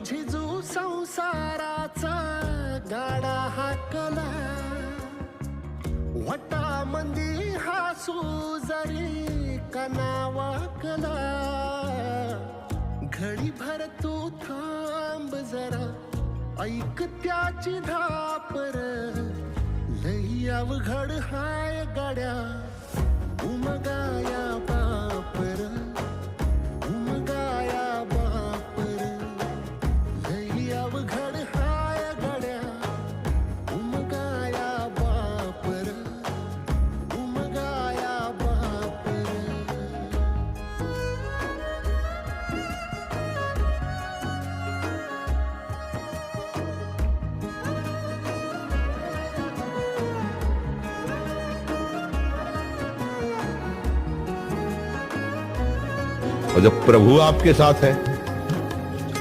झिजू संसाराचा गाडा हाकला, वटामंदी हासू जरी कना वाकला, घडी भर तू थांब जरा ऐक त्याची धापर, लई अवघड हाय गाड्या उमगाया बापर, उमगाया बापर, लई अवघड हाय गाड्या उमगाया बापर, उमगाया बापर. और जब प्रभु आपके साथ है